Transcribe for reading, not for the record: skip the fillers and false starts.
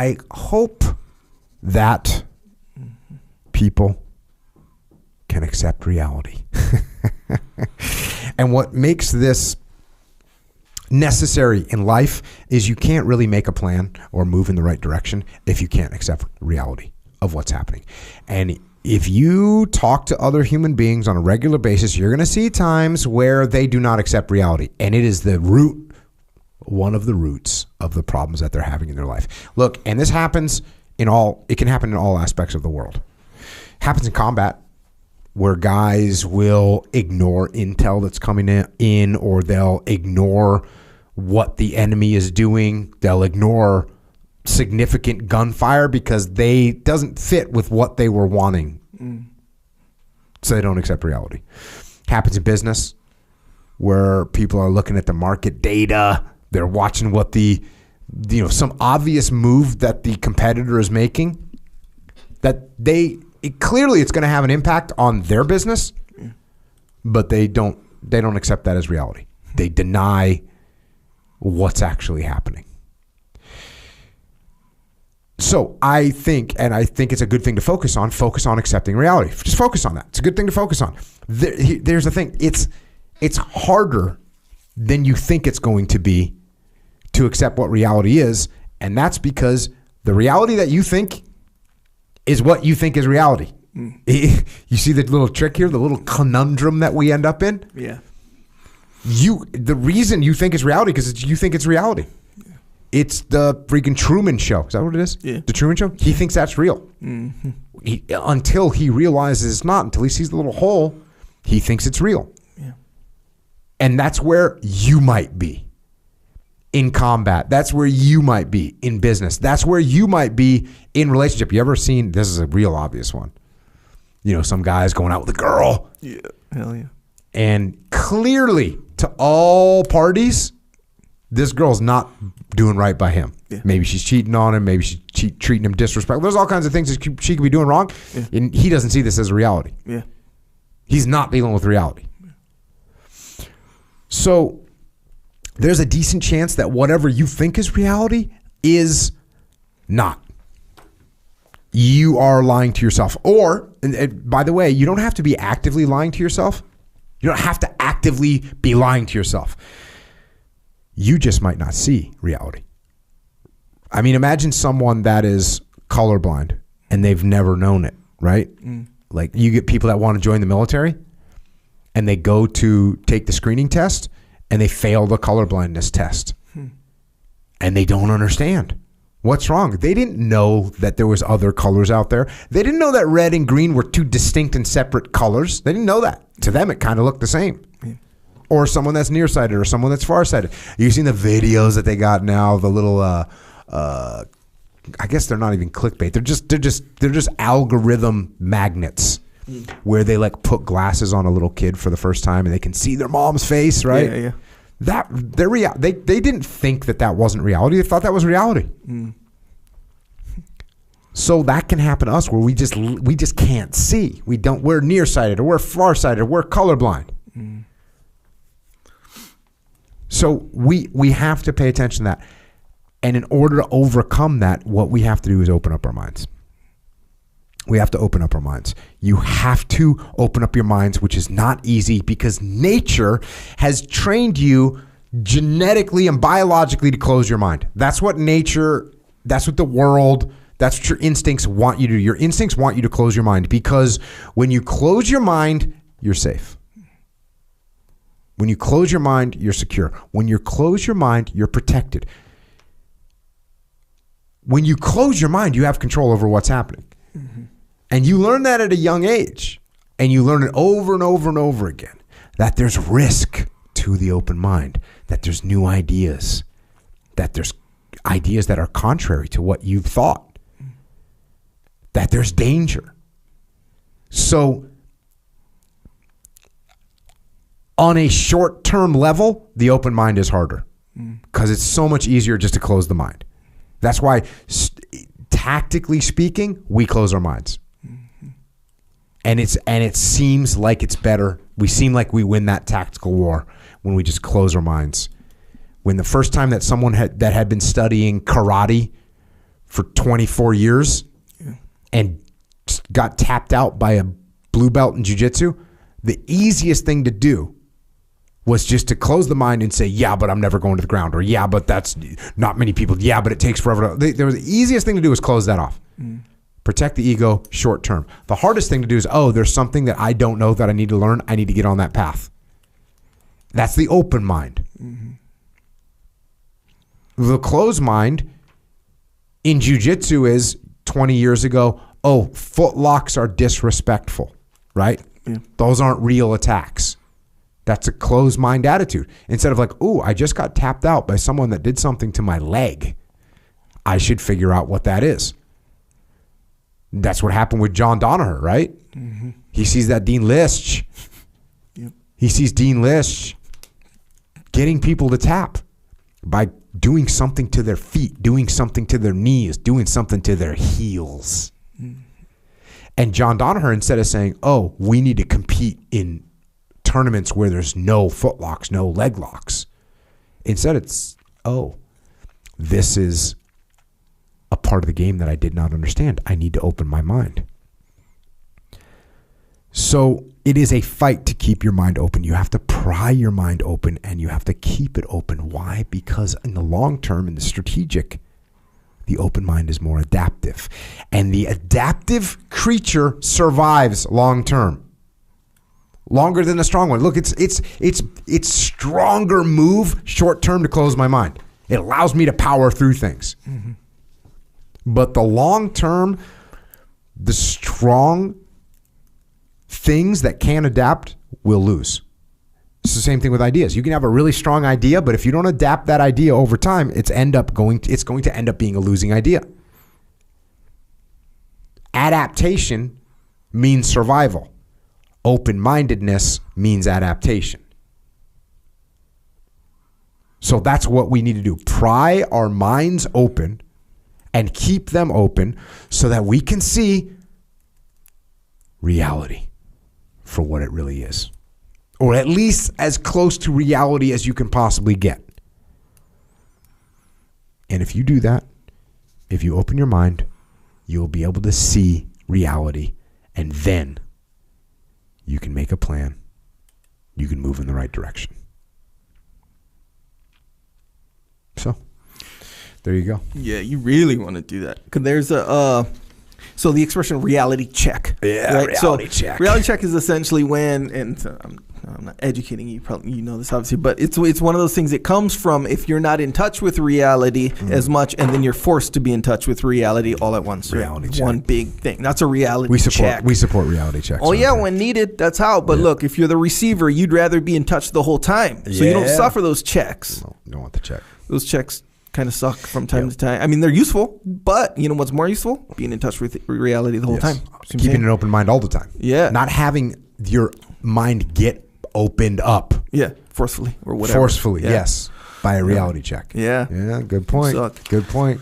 I hope that people can accept reality. And what makes this necessary in life is you can't really make a plan or move in the right direction if you can't accept reality of what's happening. And if you talk to other human beings on a regular basis, you're going to see times where they do not accept reality. And it is one of the roots of the problems that they're having in their life. Look, and this happens it can happen in all aspects of the world. It happens in combat, where guys will ignore intel that's coming in, or they'll ignore what the enemy is doing. They'll ignore significant gunfire because they doesn't fit with what they were wanting. So they don't accept reality. Happens in business, where people are looking at the market data. They're watching what some obvious move that the competitor is making, that clearly it's going to have an impact on their business, but they don't accept that as reality. They deny what's actually happening. So I think it's a good thing to focus on accepting reality. Just focus on that. It's a good thing to focus on. There's the thing. It's harder than you think it's going to be to accept what reality is. And that's because the reality that you think is what you think is reality. You see the little trick here, the little conundrum that we end up in? Yeah. The reason you think it's reality because you think it's reality. Yeah. It's the freaking Truman Show. Is that what it is? Yeah. The Truman Show? He thinks that's real. Mm-hmm. Until he realizes it's not, until he sees the little hole, he thinks it's real. Yeah. And that's where you might be in combat. That's where you might be in business. That's where you might be in relationship. You ever seen, this is a real obvious one, some guy's going out with a girl. Yeah, hell yeah. And clearly to all parties, this girl's not doing right by him. Yeah. Maybe she's cheating on him. Maybe she's treating him disrespectful. There's all kinds of things that she could be doing wrong. Yeah. And he doesn't see this as a reality. Yeah. He's not dealing with reality. Yeah. So there's a decent chance that whatever you think is reality is not. You are lying to yourself. Or, and by the way, you don't have to be actively lying to yourself. You don't have to actively be lying to yourself. You just might not see reality. I mean, imagine someone that is colorblind and they've never known it, right? Like you get people that want to join the military and they go to take the screening test and they fail the colorblindness test. And they don't understand. What's wrong? They didn't know that there was other colors out there. They didn't know that red and green were two distinct and separate colors. They didn't know that. To them, it kind of looked the same. Yeah. Or someone that's nearsighted or someone that's farsighted. You've seen the videos that they got now, the little, I guess they're not even clickbait. They're just algorithm magnets where they like put glasses on a little kid for the first time and they can see their mom's face, right? Yeah, yeah. They didn't think that wasn't reality. They thought that was reality. So that can happen to us where we just can't see. We're nearsighted or we're farsighted or we're colorblind. So we have to pay attention to that. And in order to overcome that, what we have to do is open up our minds. We have to open up our minds. You have to open up your minds, which is not easy because nature has trained you genetically and biologically to close your mind. That's what nature, that's what the world, that's what your instincts want you to do. Your instincts want you to close your mind because when you close your mind, you're safe. When you close your mind, you're secure. When you close your mind, you're protected. When you close your mind, you have control over what's happening. Mm-hmm. And you learn that at a young age. And you learn it over and over and over again. That there's risk to the open mind. That there's new ideas. That there's ideas that are contrary to what you've thought. That there's danger. So, on a short-term level, the open mind is harder. Because it's so much easier just to close the mind. That's why, tactically speaking, we close our minds. And it seems like it's better. We seem like we win that tactical war when we just close our minds. When the first time that someone had been studying karate for 24 years and got tapped out by a blue belt in jiu-jitsu, the easiest thing to do was just to close the mind and say, yeah, but I'm never going to the ground, or yeah, but that's not many people. Yeah, but it takes forever. The easiest thing to do is close that off. Protect the ego short term. The hardest thing to do is, there's something that I don't know that I need to learn. I need to get on that path. That's the open mind. The closed mind in jiu-jitsu is 20 years ago, foot locks are disrespectful, right? Yeah. Those aren't real attacks. That's a closed mind attitude. Instead of like, I just got tapped out by someone that did something to my leg. I should figure out what that is. That's what happened with John Danaher, right? Mm-hmm. He sees that Dean Lisch. Yep. He sees Dean Lisch getting people to tap by doing something to their feet, doing something to their knees, doing something to their heels. Mm-hmm. And John Danaher, instead of saying, we need to compete in tournaments where there's no foot locks, no leg locks. Instead, it's, this is a part of the game that I did not understand. I need to open my mind. So it is a fight to keep your mind open. You have to pry your mind open and you have to keep it open. Why? Because in the long term, in the strategic, the open mind is more adaptive. And the adaptive creature survives long term. Longer than a strong one. Look, it's stronger move short term to close my mind. It allows me to power through things. Mm-hmm. But the long term, the strong things that can adapt will lose. It's the same thing with ideas. You can have a really strong idea, but if you don't adapt that idea over time, it's going to end up being a losing idea. Adaptation means survival. Open-mindedness means adaptation. So that's what we need to do. Pry our minds open and keep them open so that we can see reality for what it really is. Or at least as close to reality as you can possibly get. And if you do that, if you open your mind, you'll be able to see reality, and then you can make a plan. You can move in the right direction. So, there you go. Yeah, you really want to do that. Because there's so the expression reality check. Yeah, right? Reality check. Reality check is essentially when, and I'm not educating you, probably you know this obviously, but it's one of those things that comes from if you're not in touch with reality as much, and then you're forced to be in touch with reality all at once. Reality check. One big thing. That's a reality check. We support reality checks. Oh yeah, when needed, that's how. But look, if you're the receiver, you'd rather be in touch the whole time, so you don't suffer those checks. No, you don't want the check. Those checks kind of suck from time to time. I mean, they're useful, but you know what's more useful? Being in touch with reality the whole time. Keeping an open mind all the time. Yeah. Not having your mind get opened up. Yeah, forcefully or whatever. Forcefully, yes. By a reality check. Yeah. Yeah, good point. Good point.